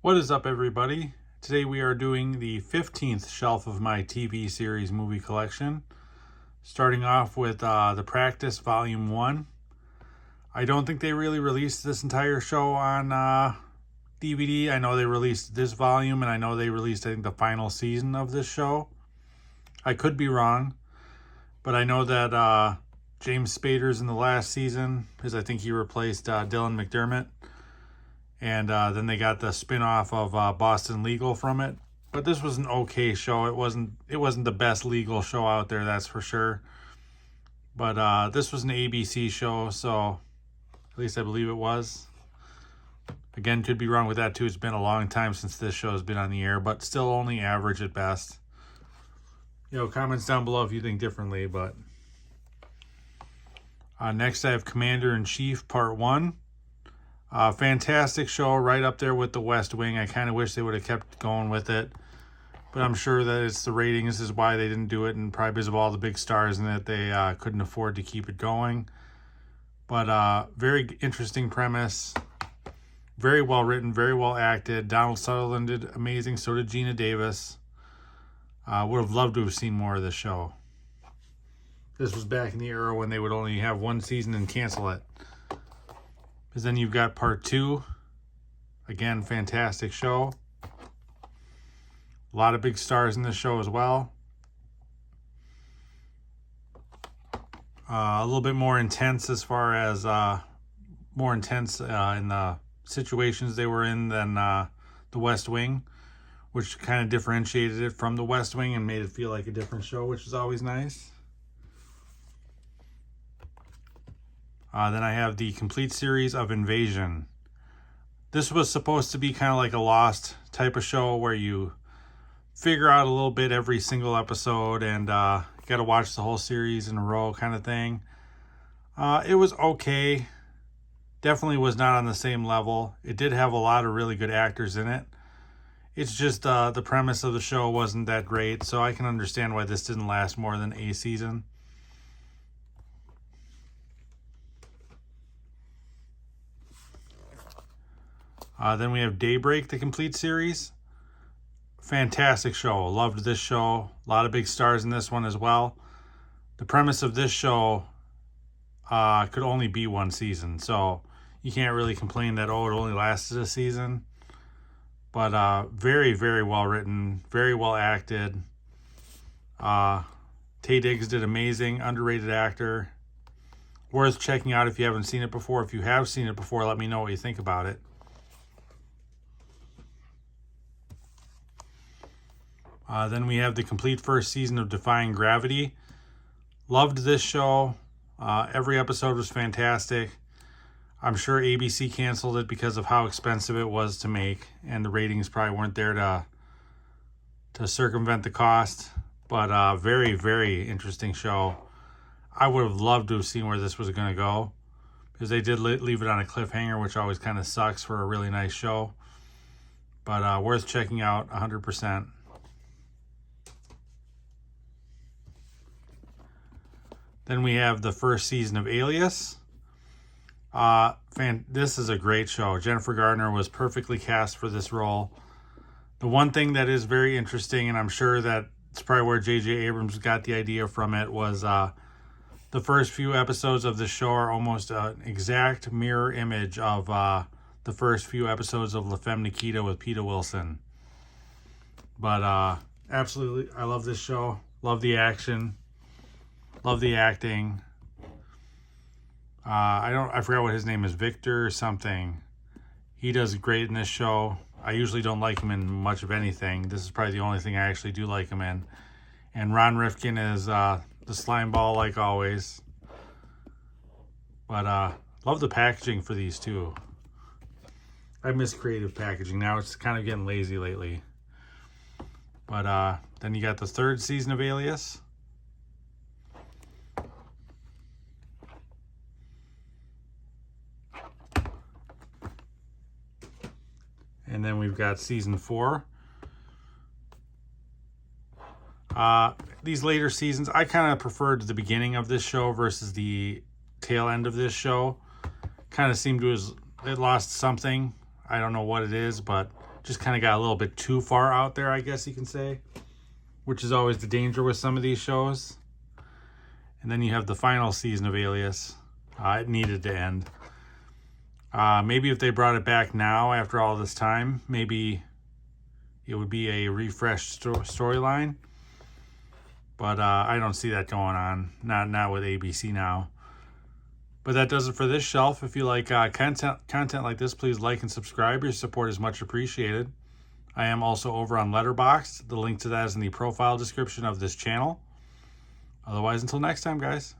What is up, everybody? Today we are doing the 15th shelf of my TV series movie collection. Starting off with The Practice Volume 1. I don't think they really released this entire show on DVD. I know they released this volume, and I know they released, I think, the final season of this show. I could be wrong, but I know that James Spader's in the last season, because I think he replaced Dylan McDermott. And then they got the spin-off of Boston Legal from it. But this was an okay show. It wasn't the best legal show out there, that's for sure. But this was an ABC show, so at least I believe it was. Again, could be wrong with that too. It's been a long time since this show has been on the air, but still only average at best. Comments down below if you think differently. But next I have Commander-in-Chief Part 1. Fantastic show, right up there with The West Wing. I kind of wish they would have kept going with it, but I'm sure that it's the ratings is why they didn't do it, and probably because of all the big stars in it, they couldn't afford to keep it going. But very interesting premise, very well written, very well acted. Donald Sutherland did amazing, so did Gina Davis. Would have loved to have seen more of this show. This was back in the era when they would only have one season and cancel it. Because then you've got Part 2. Again, fantastic show. A lot of big stars in this show as well. A little bit more intense as far as more intense in the situations they were in than The West Wing, which kind of differentiated it from The West Wing and made it feel like a different show, which is always nice. Then I have the complete series of Invasion. This was supposed to be kind of like a Lost type of show where you figure out a little bit every single episode and you got to watch the whole series in a row kind of thing. It was okay. Definitely was not on the same level. It did have a lot of really good actors in it. It's just the premise of the show wasn't that great, so I can understand why this didn't last more than a season. Then we have Daybreak, the complete series. Fantastic show. Loved this show. A lot of big stars in this one as well. The premise of this show could only be one season, so you can't really complain that, oh, it only lasted a season. But very, very well written, very well acted. Taye Diggs did amazing, underrated actor. Worth checking out if you haven't seen it before. If you have seen it before, let me know what you think about it. Then we have the complete first season of Defying Gravity. Loved this show. Every episode was fantastic. I'm sure ABC canceled it because of how expensive it was to make, and the ratings probably weren't there to circumvent the cost. But very, very interesting show. I would have loved to have seen where this was going to go, because they did leave it on a cliffhanger, which always kind of sucks for a really nice show. But worth checking out 100%. Then we have the first season of Alias. This is a great show. Jennifer Gardner was perfectly cast for this role. The one thing that is very interesting, and I'm sure that it's probably where J.J. Abrams got the idea from it, was the first few episodes of the show are almost an exact mirror image of the first few episodes of La Femme Nikita with Peta Wilson. But absolutely, I love this show. Love the action. Love the acting. I forgot what his name is, Victor something. He does great in this show. I usually don't like him in much of anything. This is probably the only thing I actually do like him in. And Ron Rifkin is the slime ball like always. But love the packaging for these too. I miss creative packaging. Now it's kind of getting lazy lately. But then you got the third season of Alias. And then we've got season 4. These later seasons, I kind of preferred the beginning of this show versus the tail end of this show. Kind of seemed to it lost something. I don't know what it is, but just kind of got a little bit too far out there, I guess you can say, which is always the danger with some of these shows. And then you have the final season of Alias. It needed to end. Maybe if they brought it back now after all this time, maybe it would be a refreshed storyline. But I don't see that going on. Not with ABC now. But that does it for this shelf. If you like content like this, please like and subscribe. Your support is much appreciated. I am also over on Letterboxd. The link to that is in the profile description of this channel. Otherwise, until next time, guys.